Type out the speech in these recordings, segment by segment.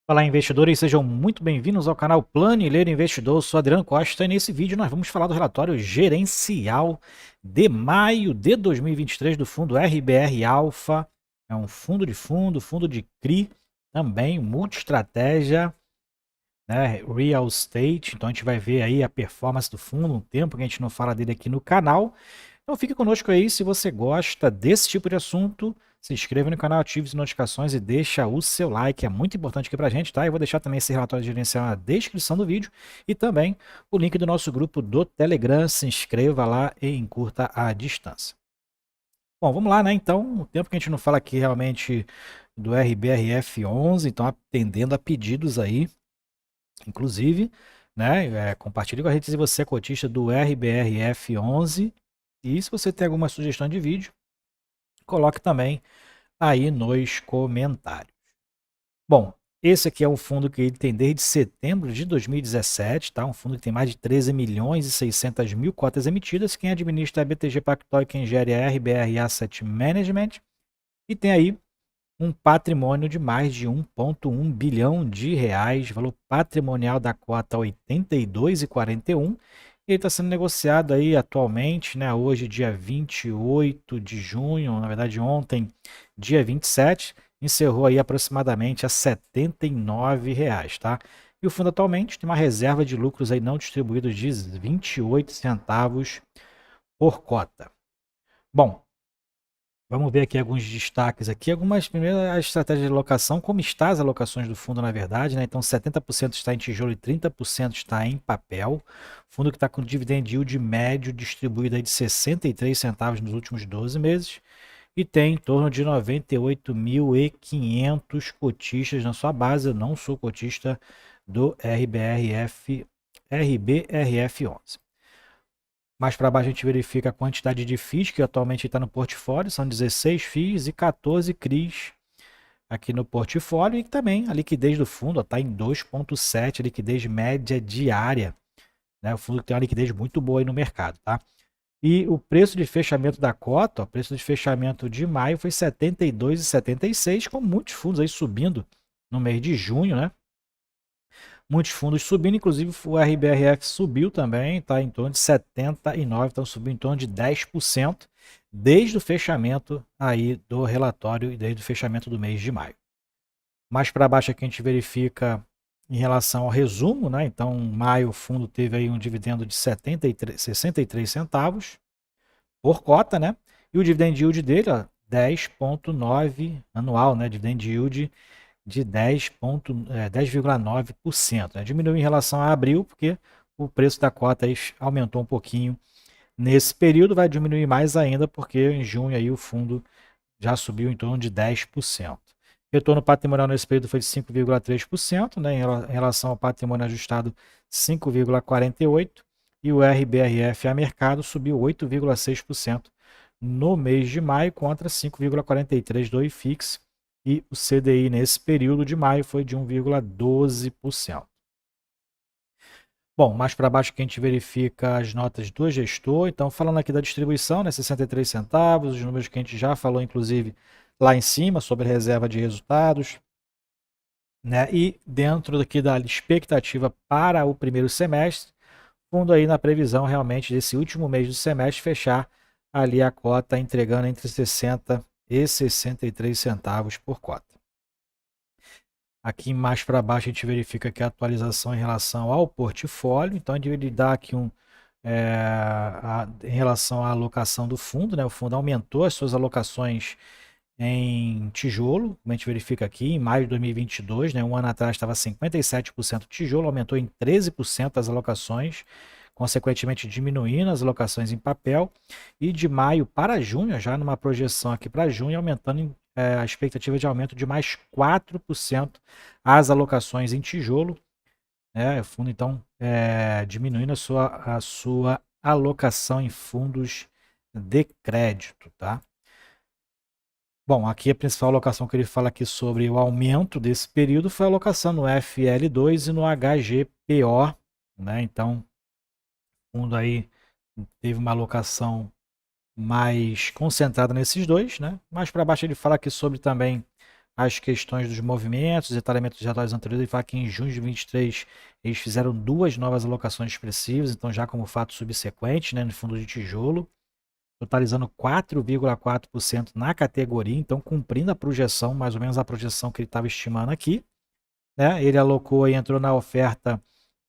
Olá, investidores, sejam muito bem-vindos ao canal Plano e Ler Investidor. Eu sou Adriano Costa e nesse vídeo nós vamos falar do relatório gerencial de maio de 2023 do fundo RBR Alpha. É um fundo de fundo de CRI, também multi-estratégia, né, real estate. Então a gente vai ver aí a performance do fundo, um tempo que a gente não fala dele aqui no canal. Então fique conosco aí, se você gosta desse tipo de assunto, se inscreva no canal, ative as notificações e deixa o seu like, é muito importante aqui pra gente, tá? Eu vou deixar também esse relatório gerencial na descrição do vídeo e também o link do nosso grupo do Telegram, se inscreva lá e encurta a distância. Bom, vamos lá, né? Então, o tempo que a gente não fala aqui realmente do RBRF11, então atendendo a pedidos aí, inclusive, né? Compartilhe com a gente se você é cotista do RBRF11 e se você tem alguma sugestão de vídeo, coloque também aí nos comentários. Bom, esse aqui é um fundo que ele tem desde setembro de 2017, tá? Um fundo que tem mais de 13 milhões e 600 mil cotas emitidas. Quem administra é a BTG Pactual e quem gera é a RBR Asset Management. E tem aí um patrimônio de mais de 1,1 bilhão de reais, valor patrimonial da cota 82,41. Ele está sendo negociado aí atualmente, né, hoje dia 28 de junho, na verdade ontem, dia 27, encerrou aí aproximadamente a R$ 79, tá? E o fundo atualmente tem uma reserva de lucros aí não distribuídos de 28 centavos por cota. Bom, vamos ver aqui alguns destaques aqui. Algumas, primeiro, a estratégia de alocação, como está as alocações do fundo, na verdade, né? Então, 70% está em tijolo e 30% está em papel. Fundo que está com dividend yield médio distribuído aí de 63 centavos nos últimos 12 meses. E tem em torno de 98.500 cotistas na sua base. Eu não sou cotista do RBRF11. Mais para baixo a gente verifica a quantidade de FIIs que atualmente está no portfólio, são 16 FIIs e 14 CRIs aqui no portfólio e também a liquidez do fundo está em 2,7, liquidez média diária, né? O fundo tem uma liquidez muito boa aí no mercado, tá? E o preço de fechamento da cota, o preço de fechamento de maio foi R$ 72,76, com muitos fundos aí subindo no mês de junho, né? Muitos fundos subindo, inclusive o RBRF subiu também, está em torno de 79, então subiu em torno de 10% desde o fechamento aí do relatório e desde o fechamento do mês de maio. Mais para baixo aqui a gente verifica em relação ao resumo, né? Então, maio o fundo teve aí um dividendo de 63 centavos por cota, né? E o dividend yield dele, 10,9 anual, né? Dividend yield de 10,9%. Né? Diminuiu em relação a abril, porque o preço da cota aumentou um pouquinho nesse período, vai diminuir mais ainda, porque em junho aí o fundo já subiu em torno de 10%. Retorno patrimonial nesse período foi de 5,3%, né? Em relação ao patrimônio ajustado, 5,48%, e o RBRF a mercado subiu 8,6% no mês de maio contra 5,43% do IFIX, e o CDI nesse período de maio foi de 1,12%. Bom, mais para baixo que a gente verifica as notas do gestor. Então, falando aqui da distribuição, né, 63 centavos, os números que a gente já falou, inclusive, lá em cima, sobre reserva de resultados. Né? E dentro aqui da expectativa para o primeiro semestre, fundo aí na previsão realmente desse último mês do semestre fechar ali a cota entregando entre 60 e 63 centavos por cota. Aqui mais para baixo a gente verifica aqui a atualização em relação ao portfólio. Então, ele dá aqui em relação à alocação do fundo, né? O fundo aumentou as suas alocações em tijolo, como a gente verifica aqui, em maio de 2022, né? Um ano atrás estava 57% tijolo, aumentou em 13% as alocações, consequentemente diminuindo as alocações em papel. E de maio para junho, já numa projeção aqui para junho, aumentando a expectativa de aumento de mais 4% as alocações em tijolo, né? O fundo então diminuindo a sua alocação em fundos de crédito, tá? Bom, aqui a principal alocação que ele fala aqui sobre o aumento desse período foi a alocação no FL2 e no HGPO, né? Então, o fundo aí teve uma alocação mais concentrada nesses dois, né? Mais para baixo ele fala aqui sobre também as questões dos movimentos, detalhamento dos relatórios anteriores, e fala que em junho de 2023 eles fizeram 2 novas alocações expressivas, então já como fato subsequente, né, no fundo de tijolo, totalizando 4,4% na categoria, então cumprindo a projeção, mais ou menos a projeção que ele estava estimando aqui, né? Ele alocou e entrou na oferta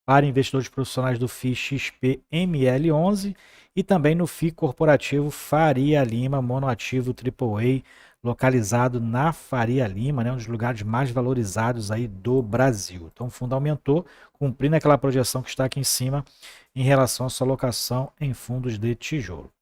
para investidores profissionais do FII XP ML11 e também no FII corporativo Faria Lima monoativo AAA, localizado na Faria Lima, né, um dos lugares mais valorizados aí do Brasil. Então o fundo aumentou, cumprindo aquela projeção que está aqui em cima em relação à sua alocação em fundos de tijolo.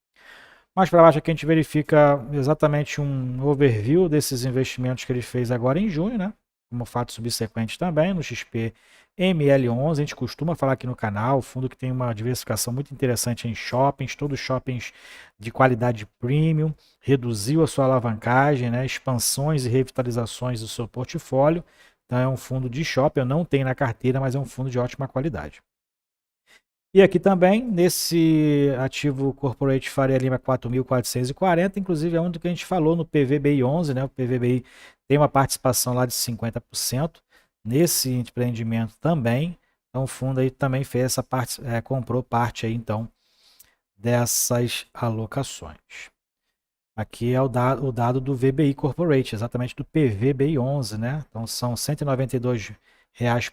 Mais para baixo aqui a gente verifica exatamente um overview desses investimentos que ele fez agora em junho, né? Como fato subsequente também, no XP ML11, a gente costuma falar aqui no canal, fundo que tem uma diversificação muito interessante em shoppings, todos shoppings de qualidade premium, reduziu a sua alavancagem, né? Expansões e revitalizações do seu portfólio. Então é um fundo de shopping, eu não tenho na carteira, mas é um fundo de ótima qualidade. E aqui também, nesse ativo Corporate Faria Lima 4.440, inclusive é um do que a gente falou no PVBI 11, né? O PVBI tem uma participação lá de 50% nesse empreendimento também. Então o fundo aí também fez essa parte, comprou parte aí então dessas alocações. Aqui é o dado do VBI Corporate, exatamente do PVBI 11, né? Então são R$ 192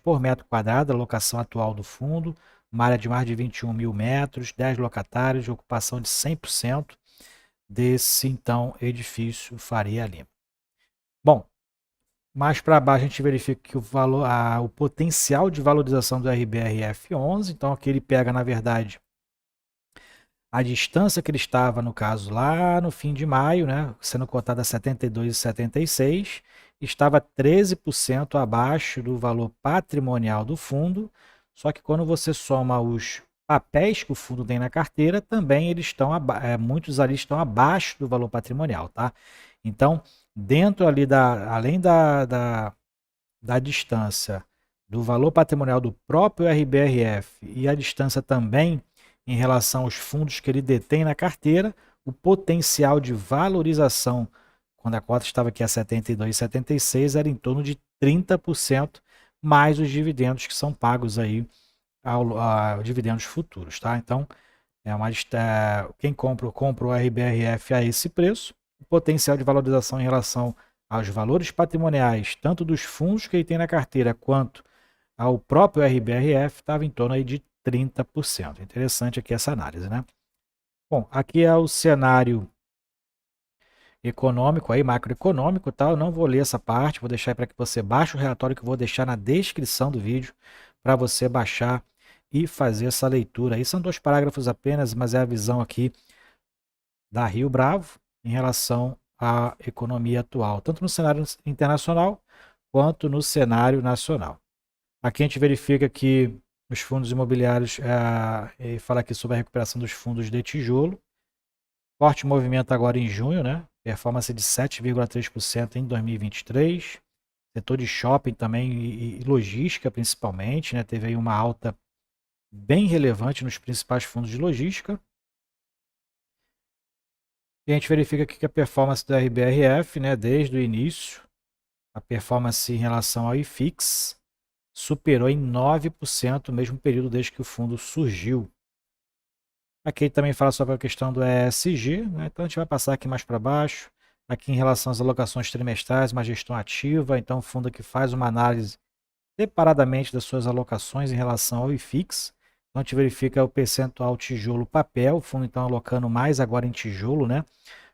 por metro quadrado, a alocação atual do fundo, uma área de mais de 21 mil metros, 10 locatários, de ocupação de 100% desse então edifício Faria Lima. Bom, mais para baixo a gente verifica que o potencial de valorização do RBRF11, então aqui ele pega na verdade a distância que ele estava, no caso, lá no fim de maio, né, sendo cotada a 72,76, estava 13% abaixo do valor patrimonial do fundo, só que quando você soma os papéis que o fundo tem na carteira, também eles estão muitos ali estão abaixo do valor patrimonial, tá? Então, dentro ali além da distância do valor patrimonial do próprio RBRF e a distância também em relação aos fundos que ele detém na carteira, o potencial de valorização, quando a cota estava aqui a 72,76, era em torno de 30%, mais os dividendos que são pagos aí a dividendos futuros, tá? Então, quem compra o RBRF a esse preço, o potencial de valorização em relação aos valores patrimoniais, tanto dos fundos que ele tem na carteira, quanto ao próprio RBRF, estava em torno aí de 30%. Interessante aqui essa análise, né? Bom, aqui é o cenário econômico, aí, macroeconômico, tá? Eu não vou ler essa parte, vou deixar para que você baixe o relatório que eu vou deixar na descrição do vídeo para você baixar e fazer essa leitura. Aí são 2 parágrafos apenas, mas é a visão aqui da Rio Bravo em relação à economia atual, tanto no cenário internacional quanto no cenário nacional. Aqui a gente verifica que os fundos imobiliários, fala aqui sobre a recuperação dos fundos de tijolo. Forte movimento agora em junho, né? Performance de 7,3% em 2023. Setor de shopping também e logística principalmente, né? Teve aí uma alta bem relevante nos principais fundos de logística. E a gente verifica aqui que a performance do RBRF, né, desde o início, a performance em relação ao IFIX, superou em 9% o mesmo período desde que o fundo surgiu. Aqui ele também fala sobre a questão do ESG, né? Então a gente vai passar aqui mais para baixo. Aqui em relação às alocações trimestrais, uma gestão ativa, então o fundo que faz uma análise separadamente das suas alocações em relação ao IFIX. Então a gente verifica o percentual tijolo papel, o fundo então alocando mais agora em tijolo, né?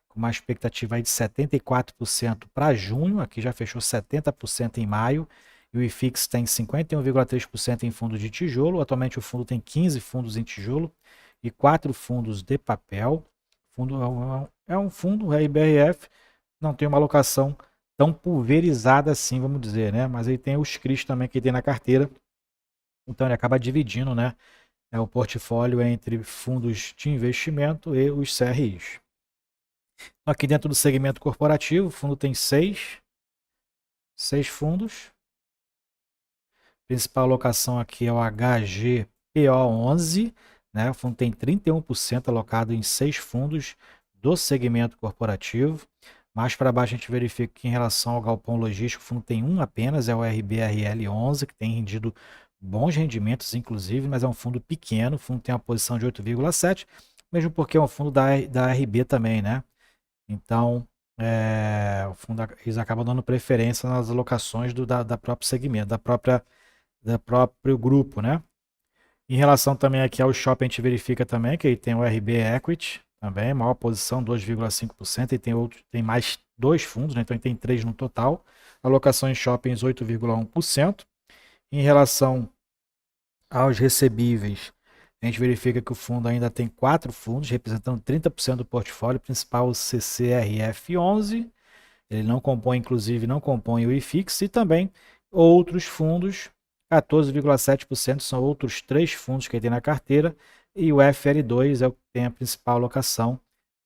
Com uma expectativa aí de 74% para junho, aqui já fechou 70% em maio, e o IFIX tem 51,3% em fundo de tijolo. Atualmente o fundo tem 15 fundos em tijolo e 4 fundos de papel. É um fundo, o RBRF, não tem uma alocação tão pulverizada assim, vamos dizer, né? Mas aí tem os CRIs também que tem na carteira, então ele acaba dividindo, né, o portfólio entre fundos de investimento e os CRIs. Então, aqui dentro do segmento corporativo, o fundo tem 6 fundos. A principal alocação aqui é o HGPO11, né? O fundo tem 31% alocado em 6 fundos do segmento corporativo. Mais para baixo a gente verifica que em relação ao galpão logístico, o fundo tem um apenas, é o RBRL11, que tem rendido bons rendimentos, inclusive, mas é um fundo pequeno, o fundo tem uma posição de 8,7, mesmo porque é um fundo da RB também, né? Então, o fundo, eles acabam dando preferência nas alocações da próprio segmento, da próprio grupo, né? Em relação também aqui ao shopping, a gente verifica também que ele tem o RB Equity, também, maior posição, 2,5%, e tem mais dois fundos, né? Então ele tem três no total. Alocação em shoppings, 8,1%. Em relação aos recebíveis, a gente verifica que o fundo ainda tem 4 fundos, representando 30% do portfólio principal, o CCRF11. Ele não compõe, inclusive, não compõe o IFIX, e também outros fundos, 14,7% são outros 3 fundos que ele tem na carteira, e o FL2 é o que tem a principal alocação,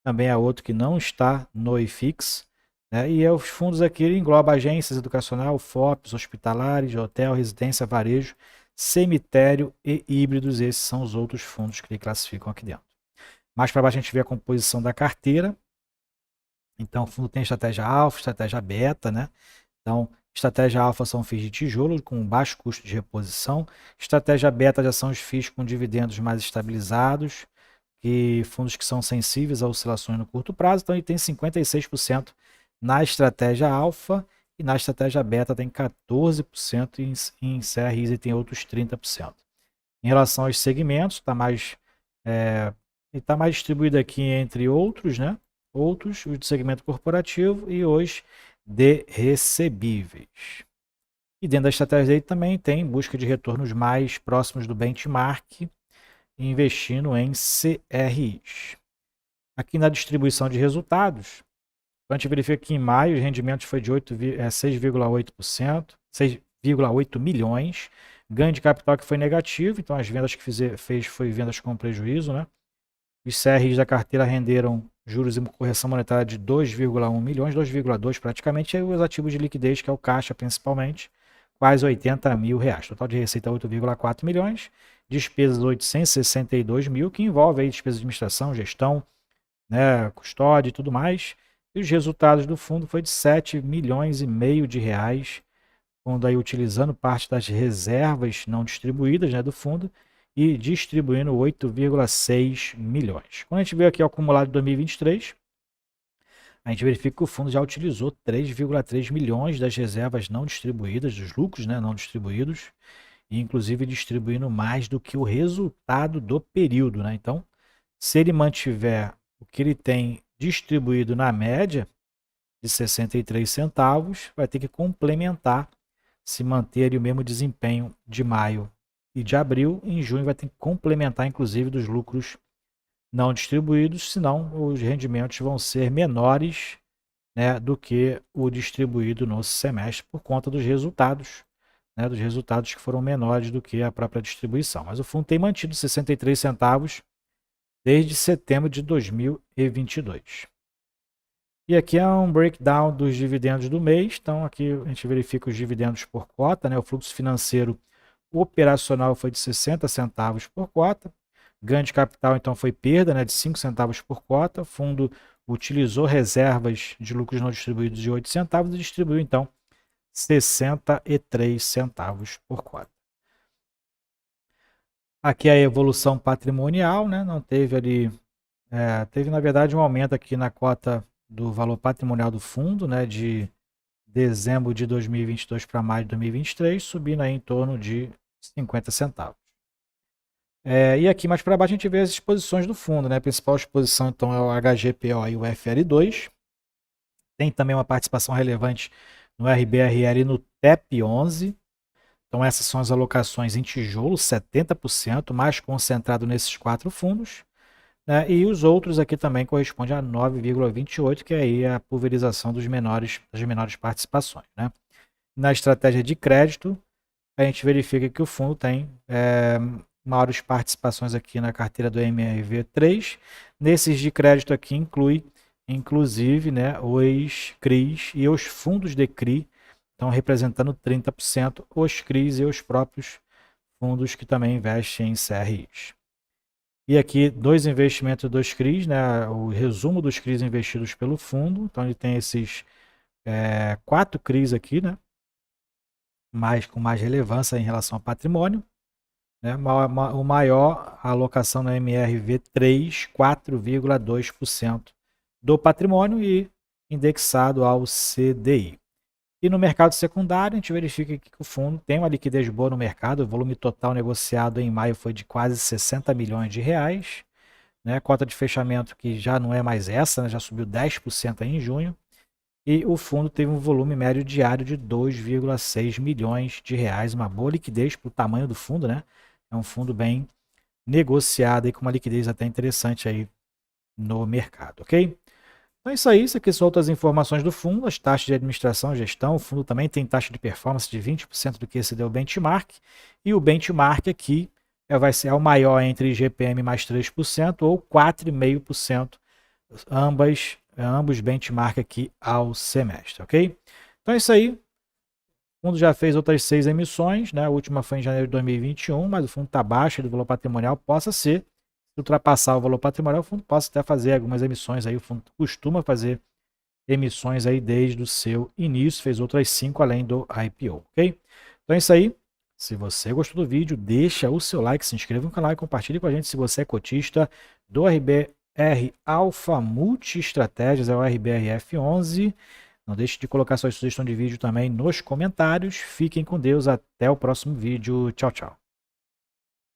também é outro que não está no IFIX, né? E os fundos aqui englobam agências educacional, FOPs, hospitalares, hotel, residência, varejo, cemitério e híbridos. Esses são os outros fundos que ele classificam aqui dentro. Mais para baixo a gente vê a composição da carteira. Então, o fundo tem estratégia alfa, estratégia beta, né? Então, estratégia alfa são FIIs de tijolo com baixo custo de reposição. Estratégia beta já são os FIIs com dividendos mais estabilizados, que fundos que são sensíveis a oscilações no curto prazo. Então, ele tem 56% na estratégia alfa e na estratégia beta tem 14%, em CRIs e tem outros 30%. Em relação aos segmentos, está mais distribuído aqui entre outros, né? Outros, os de segmento corporativo e os de recebíveis. E dentro da estratégia dele também tem busca de retornos mais próximos do benchmark, investindo em CRIs. Aqui na distribuição de resultados, a gente verifica que em maio os rendimentos foi de 6,8%, 6,8 milhões, ganho de capital que foi negativo, então as vendas que fez foi vendas com prejuízo, né? Os CRIs da carteira renderam juros e correção monetária de 2,1 milhões, 2,2 praticamente, e os ativos de liquidez, que é o caixa principalmente, quase 80 mil reais. Total de receita 8,4 milhões, despesas 862 mil, que envolve aí despesas de administração, gestão, né, custódia e tudo mais. E os resultados do fundo foi de 7 milhões e meio de reais, fundo aí utilizando parte das reservas não distribuídas, né, do fundo, e distribuindo 8,6 milhões. Quando a gente vê aqui o acumulado de 2023, a gente verifica que o fundo já utilizou 3,3 milhões das reservas não distribuídas, dos lucros, né, não distribuídos, e inclusive distribuindo mais do que o resultado do período, né? Então, se ele mantiver o que ele tem distribuído na média de 63 centavos, vai ter que complementar, se manter o mesmo desempenho de maio e de abril. Em junho vai ter que complementar, inclusive, dos lucros não distribuídos, senão os rendimentos vão ser menores, né, do que o distribuído no semestre, por conta dos resultados, né, dos resultados que foram menores do que a própria distribuição. Mas o fundo tem mantido 63 centavos desde setembro de 2022. E aqui é um breakdown dos dividendos do mês. Então aqui a gente verifica os dividendos por cota, né? O fluxo financeiro operacional foi de 60 centavos por cota. Ganho de capital, então, foi perda, né, de 5 centavos por cota. O fundo utilizou reservas de lucros não distribuídos de 8 centavos e distribuiu, então, 63 centavos por cota. Aqui é a evolução patrimonial, né? Não teve ali... teve, na verdade, um aumento aqui na cota do valor patrimonial do fundo, né, de dezembro de 2022 para maio de 2023, subindo aí em torno de 50 centavos. E aqui mais para baixo a gente vê as exposições do fundo, né? A principal exposição então é o HGPO e o FL2. Tem também uma participação relevante no RBRL e no TEP11. Então essas são as alocações em tijolo, 70%, mais concentrado nesses 4 fundos. Né? E os outros aqui também correspondem a 9,28%, que é aí a pulverização das menores participações. Né? Na estratégia de crédito, a gente verifica que o fundo tem maiores participações aqui na carteira do MRV3. Nesses de crédito aqui inclusive, né, os CRIs e os fundos de CRI, estão representando 30%, os CRIs e os próprios fundos que também investem em CRIs. E aqui, dois investimentos e dois CRIs, né? O resumo dos CRIs investidos pelo fundo. Então, ele tem esses 4 CRIs aqui, né? Com mais relevância em relação ao patrimônio. Né? O maior, a alocação na MRV3, 4,2% do patrimônio e indexado ao CDI. E no mercado secundário, a gente verifica que o fundo tem uma liquidez boa no mercado, o volume total negociado em maio foi de quase 60 milhões de reais, né? Cota de fechamento que já não é mais essa, né? Já subiu 10% aí em junho, e o fundo teve um volume médio diário de 2,6 milhões de reais, uma boa liquidez para o tamanho do fundo, né? É um fundo bem negociado e com uma liquidez até interessante aí no mercado, ok? Então é isso aqui são outras informações do fundo, as taxas de administração e gestão. O fundo também tem taxa de performance de 20% do que excedeu o benchmark. E o benchmark aqui vai ser o maior entre IGPM mais 3% ou 4,5%, ambos benchmark aqui ao semestre, ok? Então é isso aí. O fundo já fez outras 6 emissões, né? A última foi em janeiro de 2021, mas o fundo está abaixo do valor patrimonial, possa ser. Se ultrapassar o valor patrimonial, o fundo possa até fazer algumas emissões aí. O fundo costuma fazer emissões aí desde o seu início, fez outras 5 além do IPO, ok? Então é isso aí. Se você gostou do vídeo, deixa o seu like, se inscreva no canal e compartilhe com a gente se você é cotista do RBR Alpha Multi Estratégias, é o RBRF11. Não deixe de colocar sua sugestão de vídeo também nos comentários. Fiquem com Deus, até o próximo vídeo. Tchau, tchau.